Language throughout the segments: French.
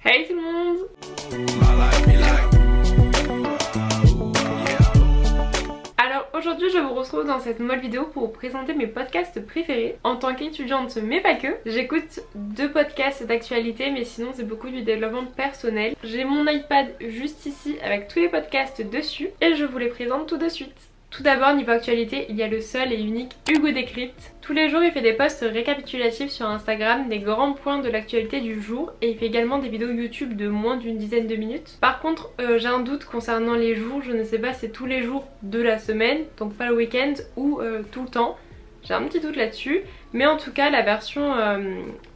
Hey tout le monde! Alors aujourd'hui je vous retrouve dans cette nouvelle vidéo pour vous présenter mes podcasts préférés. En tant qu'étudiante mais pas que, j'écoute 2 podcasts d'actualité mais sinon c'est beaucoup du développement personnel. J'ai mon iPad juste ici avec tous les podcasts dessus et je vous les présente tout de suite. Tout d'abord niveau actualité, il y a le seul et unique Hugo Décrypte. Tous les jours il fait des posts récapitulatifs sur Instagram des grands points de l'actualité du jour et il fait également des vidéos YouTube de moins d'une dizaine de minutes. Par contre j'ai un doute concernant les jours, je ne sais pas si c'est tous les jours de la semaine, donc pas le week-end ou tout le temps. J'ai un petit doute là-dessus, mais en tout cas la version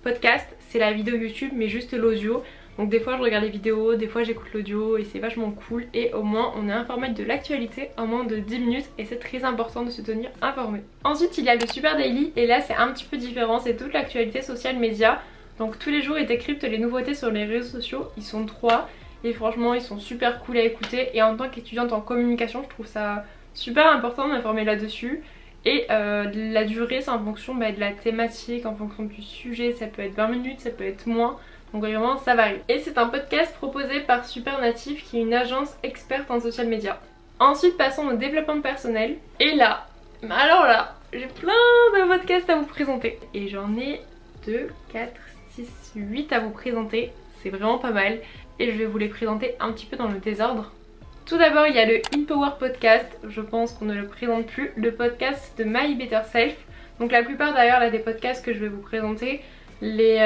podcast c'est la vidéo YouTube mais juste l'audio. Donc des fois je regarde les vidéos, des fois j'écoute l'audio et c'est vachement cool et au moins on est informé de l'actualité en moins de 10 minutes et c'est très important de se tenir informé. Ensuite il y a le Super Daily et là c'est un petit peu différent, c'est toute l'actualité social média. Donc tous les jours ils décryptent les nouveautés sur les réseaux sociaux, ils sont 3 et franchement ils sont super cool à écouter et en tant qu'étudiante en communication je trouve ça super important d'informer là-dessus. Et la durée c'est en fonction de la thématique, en fonction du sujet, ça peut être 20 minutes, ça peut être moins. Donc vraiment ça varie. Et c'est un podcast proposé par Supernative qui est une agence experte en social media. Ensuite passons au développement personnel. Et là, alors là, j'ai plein de podcasts à vous présenter. Et j'en ai 2, 4, 6, 8 à vous présenter. C'est vraiment pas mal. Et je vais vous les présenter un petit peu dans le désordre. Tout d'abord il y a le InPower Podcast. Je pense qu'on ne le présente plus. Le podcast de My Better Self. Donc la plupart d'ailleurs là des podcasts que je vais vous présenter, les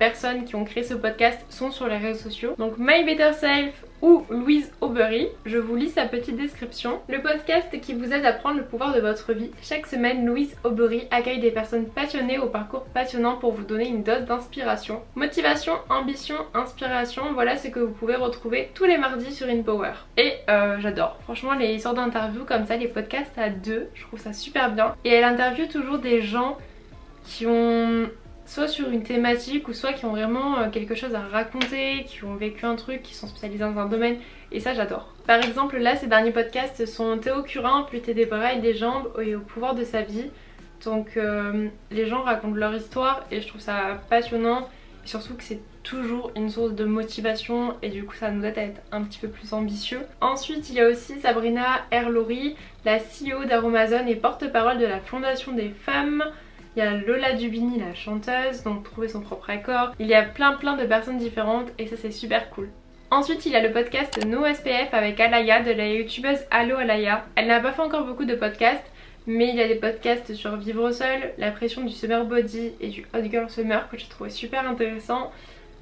personnes qui ont créé ce podcast sont sur les réseaux sociaux. Donc My Better Self ou Louise Aubry. Je vous lis sa petite description. Le podcast qui vous aide à prendre le pouvoir de votre vie. Chaque semaine, Louise Aubry accueille des personnes passionnées au parcours passionnant pour vous donner une dose d'inspiration. Motivation, ambition, inspiration, voilà ce que vous pouvez retrouver tous les mardis sur InPower. Et j'adore. Franchement les sortes d'interviews comme ça, les podcasts à 2, je trouve ça super bien. Et elle interviewe toujours des gens qui ont soit sur une thématique ou soit qui ont vraiment quelque chose à raconter, qui ont vécu un truc, qui sont spécialisés dans un domaine et ça j'adore. Par exemple là ces derniers podcasts sont Théo Curin, amputé des bras et des jambes et au pouvoir de sa vie. Donc les gens racontent leur histoire et je trouve ça passionnant et surtout que c'est toujours une source de motivation et du coup ça nous aide à être un petit peu plus ambitieux. Ensuite il y a aussi Sabrina Erlori, la CEO d'Aromazone et porte-parole de la Fondation des femmes. Il y a Lola Dubini, la chanteuse, donc trouver son propre accord. Il y a plein de personnes différentes et ça c'est super cool. Ensuite il y a le podcast No SPF avec Alaya de la youtubeuse Allo Alaya. Elle n'a pas fait encore beaucoup de podcasts mais il y a des podcasts sur vivre seul, la pression du summer body et du hot girl summer que j'ai trouvé super intéressant.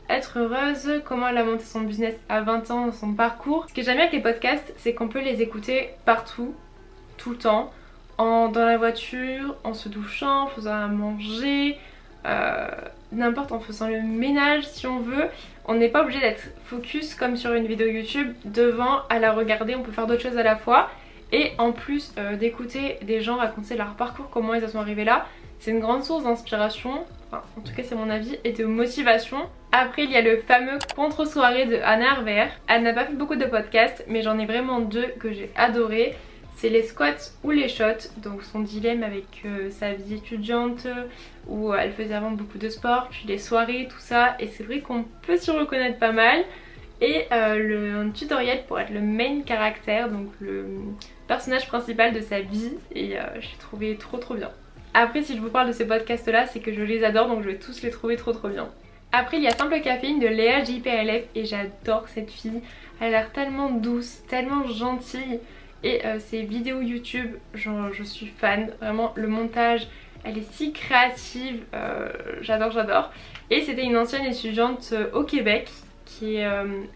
Être heureuse, comment elle a monté son business à 20 ans, son parcours. Ce que j'aime bien avec les podcasts c'est qu'on peut les écouter partout, tout le temps. Dans la voiture, en se douchant, en faisant à manger, n'importe, en faisant le ménage si on veut. On n'est pas obligé d'être focus comme sur une vidéo YouTube devant à la regarder, on peut faire d'autres choses à la fois. Et en plus d'écouter des gens raconter leur parcours, comment ils en sont arrivés là, c'est une grande source d'inspiration, enfin en tout cas c'est mon avis, et de motivation. Après il y a le fameux contre-soirée de Anna Arver. Elle n'a pas fait beaucoup de podcasts mais j'en ai vraiment 2 que j'ai adoré. C'est les squats ou les shots, donc son dilemme avec sa vie étudiante où elle faisait avant beaucoup de sport, puis les soirées, tout ça, et c'est vrai qu'on peut s'y reconnaître pas mal. Et un tutoriel pour être le main caractère, donc le personnage principal de sa vie, et j'ai trouvé trop bien. Après si je vous parle de ces podcasts là, c'est que je les adore, donc je vais tous les trouver trop bien. Après il y a Simple Caféine de Léa JPLF et j'adore cette fille, elle a l'air tellement douce, tellement gentille. Et ses vidéos YouTube, je suis fan, vraiment le montage, elle est si créative, j'adore. Et c'était une ancienne étudiante au Québec qui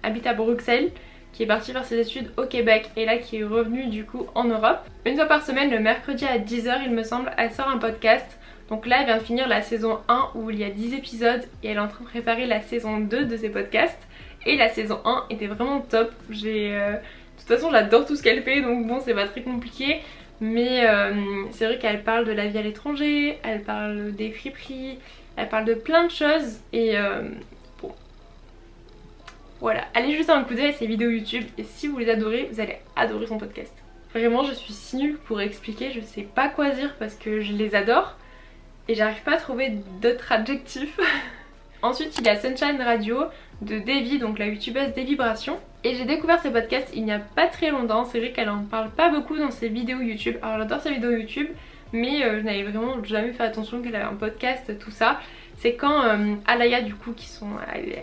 habite à Bruxelles, qui est partie faire ses études au Québec et là qui est revenue du coup en Europe. Une fois par semaine, le mercredi à 10 h il me semble, elle sort un podcast. Donc là elle vient de finir la saison 1 où il y a 10 épisodes et elle est en train de préparer la saison 2 de ses podcasts. Et la saison 1 était vraiment top, de toute façon j'adore tout ce qu'elle fait donc bon c'est pas très compliqué. Mais c'est vrai qu'elle parle de la vie à l'étranger, elle parle des friperies, elle parle de plein de choses et bon. Voilà, allez jeter un coup d'œil à ses vidéos YouTube et si vous les adorez, vous allez adorer son podcast. Vraiment je suis si nulle pour expliquer, je sais pas quoi dire parce que je les adore et j'arrive pas à trouver d'autres adjectifs. Ensuite il y a Sunshine Radio de Davy, donc la youtubeuse des vibrations. Et j'ai découvert ses podcasts il n'y a pas très longtemps. C'est vrai qu'elle en parle pas beaucoup dans ses vidéos YouTube. Alors j'adore ses vidéos YouTube, mais je n'avais vraiment jamais fait attention qu'elle avait un podcast, tout ça. C'est quand Alaya, du coup,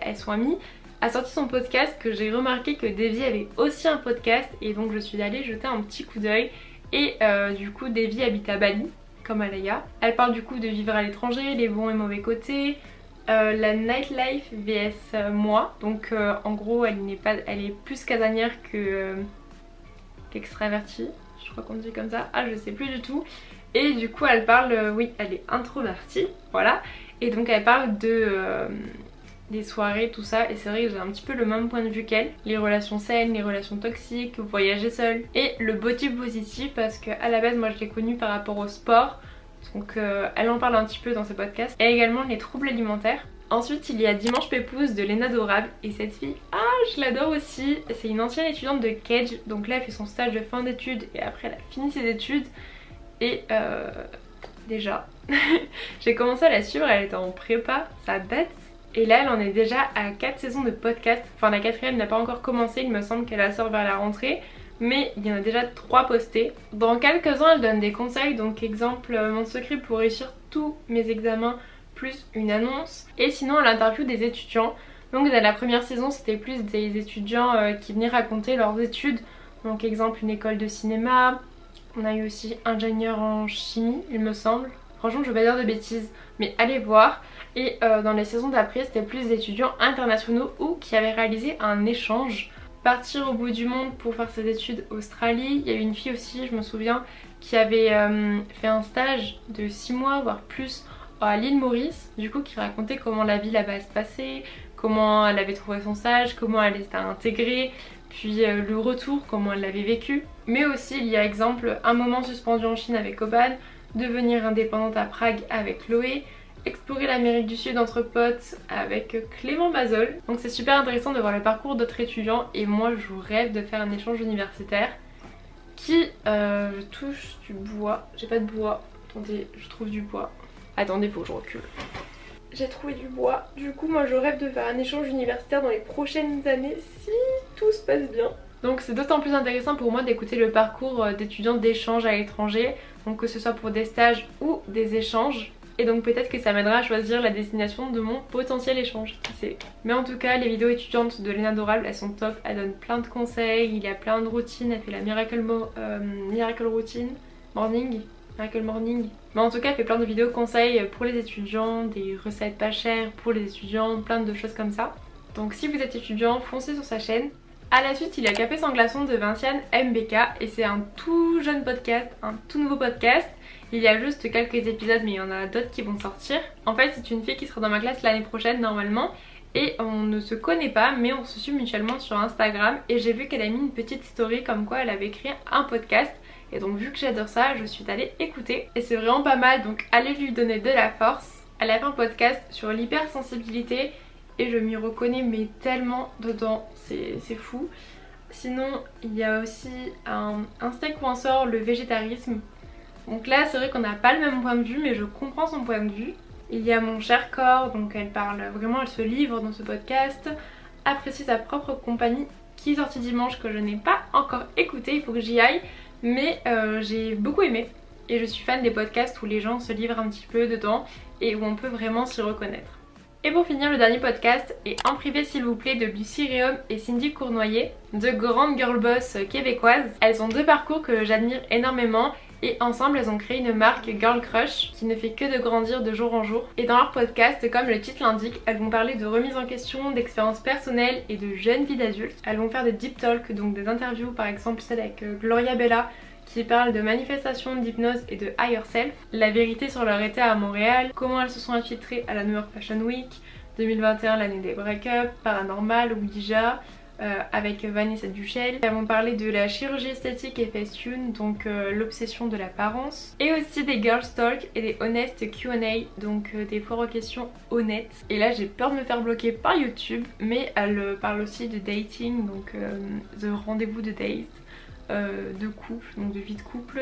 elles sont amies, a sorti son podcast que j'ai remarqué que Davy avait aussi un podcast. Et donc je suis allée jeter un petit coup d'œil. Et du coup Davy habite à Bali, comme Alaya. Elle parle du coup de vivre à l'étranger, les bons et mauvais côtés, la nightlife vs moi. Donc en gros elle est plus casanière qu'extravertie. Je crois qu'on dit comme ça. Ah, je sais plus du tout. Et du coup elle parle, oui, elle est introvertie, voilà. Et donc elle parle des soirées, tout ça. Et c'est vrai que j'ai un petit peu le même point de vue qu'elle. Les relations saines, les relations toxiques, voyager seule. Et le body positif, parce qu'à la base moi je l'ai connue par rapport au sport. Donc elle en parle un petit peu dans ses podcasts. Et également les troubles alimentaires. Ensuite il y a Dimanche Pépouze de Léna Dorable. Et cette fille, je l'adore aussi. C'est une ancienne étudiante de Cage. Donc là elle fait son stage de fin d'études et après elle a fini ses études. Et déjà j'ai commencé à la suivre, elle était en prépa, ça date. Et là elle en est déjà à 4 saisons de podcast. Enfin la 4ème n'a pas encore commencé, il me semble qu'elle la sort vers la rentrée. Mais il y en a déjà 3 postées. Dans quelques-uns elle donne des conseils. Donc exemple, mon secret pour réussir tous mes examens, plus une annonce. Et sinon elle interviewe des étudiants. Donc dans la première saison c'était plus des étudiants qui venaient raconter leurs études. Donc exemple une école de cinéma. On a eu aussi ingénieur en chimie il me semble. Franchement je vais pas dire de bêtises mais allez voir. Et dans les saisons d'après c'était plus d'étudiants internationaux ou qui avaient réalisé un échange. Partir au bout du monde pour faire ses études Australie. Il y a eu une fille aussi, je me souviens, qui avait fait un stage de 6 mois voire plus à l'île Maurice. Du coup qui racontait comment la vie là-bas se passait, comment elle avait trouvé son stage, comment elle s'était intégrée, puis le retour, comment elle l'avait vécu. Mais aussi il y a exemple un moment suspendu en Chine avec Oban, devenir indépendante à Prague avec Chloé, explorer l'Amérique du Sud entre potes avec Clément Bazol. Donc c'est super intéressant de voir le parcours d'autres étudiants et moi je rêve de faire un échange universitaire qui je touche du bois. J'ai pas de bois, attendez, je trouve du bois. Attendez, faut que je recule. J'ai trouvé du bois. Du coup moi je rêve de faire un échange universitaire dans les prochaines années si tout se passe bien. Donc c'est d'autant plus intéressant pour moi d'écouter le parcours d'étudiants d'échange à l'étranger. Donc que ce soit pour des stages ou des échanges. Et donc peut-être que ça m'aidera à choisir la destination de mon potentiel échange, qui sait. Mais en tout cas les vidéos étudiantes de Léna Dorable elles sont top, elle donne plein de conseils, il y a plein de routines, elle fait la Miracle Routine, Miracle Morning. Mais en tout cas elle fait plein de vidéos conseils pour les étudiants, des recettes pas chères pour les étudiants, plein de choses comme ça. Donc si vous êtes étudiant, foncez sur sa chaîne. A la suite il y a Café sans glaçon de Vinciane MBK et c'est un tout jeune podcast, un tout nouveau podcast. Il y a juste quelques épisodes mais il y en a d'autres qui vont sortir. En fait c'est une fille qui sera dans ma classe l'année prochaine normalement. Et on ne se connaît pas mais on se suit mutuellement sur Instagram. Et j'ai vu qu'elle a mis une petite story comme quoi elle avait créé un podcast. Et donc vu que j'adore ça je suis allée écouter. Et c'est vraiment pas mal donc allez lui donner de la force. Elle a fait un podcast sur l'hypersensibilité. Et je m'y reconnais mais tellement dedans, c'est fou. Sinon il y a aussi un steak ou un sort, le végétarisme. Donc là c'est vrai qu'on n'a pas le même point de vue mais je comprends son point de vue. Il y a Mon cher corps, donc elle parle vraiment, elle se livre dans ce podcast. Apprécie sa propre compagnie qui est sorti dimanche que je n'ai pas encore écouté, il faut que j'y aille. Mais j'ai beaucoup aimé et je suis fan des podcasts où les gens se livrent un petit peu dedans et où on peut vraiment s'y reconnaître. Et pour finir le dernier podcast est En privé s'il vous plaît de Lucie Réaume et Cindy Cournoyer, deux grandes girl boss québécoises. Elles ont deux parcours que j'admire énormément et ensemble elles ont créé une marque Girl Crush qui ne fait que de grandir de jour en jour. Et dans leur podcast, comme le titre l'indique, elles vont parler de remise en question, d'expériences personnelles et de jeune vie d'adulte. Elles vont faire des deep talks, donc des interviews, par exemple celle avec Gloria Bella qui parle de manifestations, d'hypnose et de higher self, la vérité sur leur été à Montréal, comment elles se sont infiltrées à la New York Fashion Week, 2021 l'année des break-up, Paranormal, Ouija, avec Vanessa Duchel. Elles vont parler de la chirurgie esthétique et Facetune, donc l'obsession de l'apparence, et aussi des girls talk et des honest Q&A, donc des foires aux questions honnêtes. Et là j'ai peur de me faire bloquer par YouTube, mais elles parlent aussi de dating, donc de rendez-vous de date. De couple, donc de vie de couple,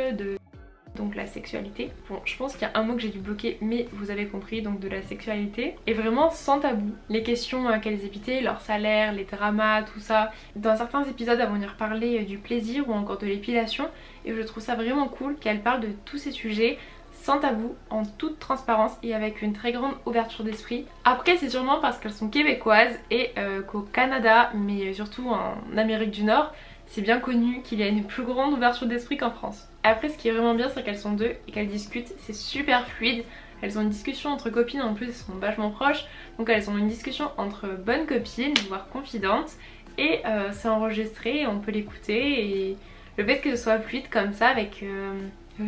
donc la sexualité. Bon, je pense qu'il y a un mot que j'ai dû bloquer, mais vous avez compris, donc de la sexualité. Et vraiment sans tabou. Les questions qu'elles évitaient, leur salaire, les dramas, tout ça. Dans certains épisodes, elles vont venir parler du plaisir ou encore de l'épilation. Et je trouve ça vraiment cool qu'elles parlent de tous ces sujets sans tabou, en toute transparence et avec une très grande ouverture d'esprit. Après c'est sûrement parce qu'elles sont québécoises et qu'au Canada, mais surtout en Amérique du Nord, c'est bien connu qu'il y a une plus grande ouverture d'esprit qu'en France. Après ce qui est vraiment bien c'est qu'elles sont deux et qu'elles discutent, c'est super fluide. Elles ont une discussion entre copines, en plus elles sont vachement proches, donc elles ont une discussion entre bonnes copines, voire confidentes, et c'est enregistré, on peut l'écouter, et le fait que ce soit fluide comme ça avec...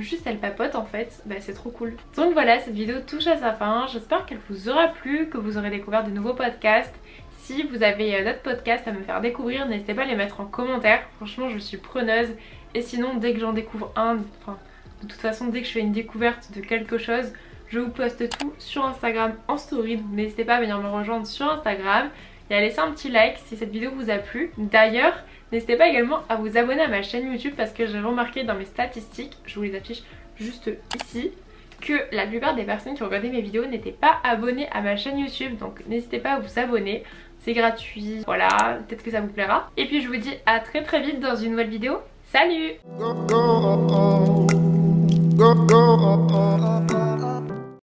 juste elle papote en fait, bah c'est trop cool. Donc voilà, cette vidéo touche à sa fin, j'espère qu'elle vous aura plu, que vous aurez découvert de nouveaux podcasts. Si vous avez d'autres podcasts à me faire découvrir, n'hésitez pas à les mettre en commentaire, franchement je suis preneuse. Et sinon dès que j'en découvre un, enfin de toute façon dès que je fais une découverte de quelque chose, je vous poste tout sur Instagram en story, donc n'hésitez pas à venir me rejoindre sur Instagram et à laisser un petit like si cette vidéo vous a plu. D'ailleurs, n'hésitez pas également à vous abonner à ma chaîne YouTube parce que j'ai remarqué dans mes statistiques, je vous les affiche juste ici, que la plupart des personnes qui regardaient mes vidéos n'étaient pas abonnées à ma chaîne YouTube. Donc n'hésitez pas à vous abonner, c'est gratuit, voilà, peut-être que ça vous plaira. Et puis je vous dis à très très vite dans une nouvelle vidéo. Salut!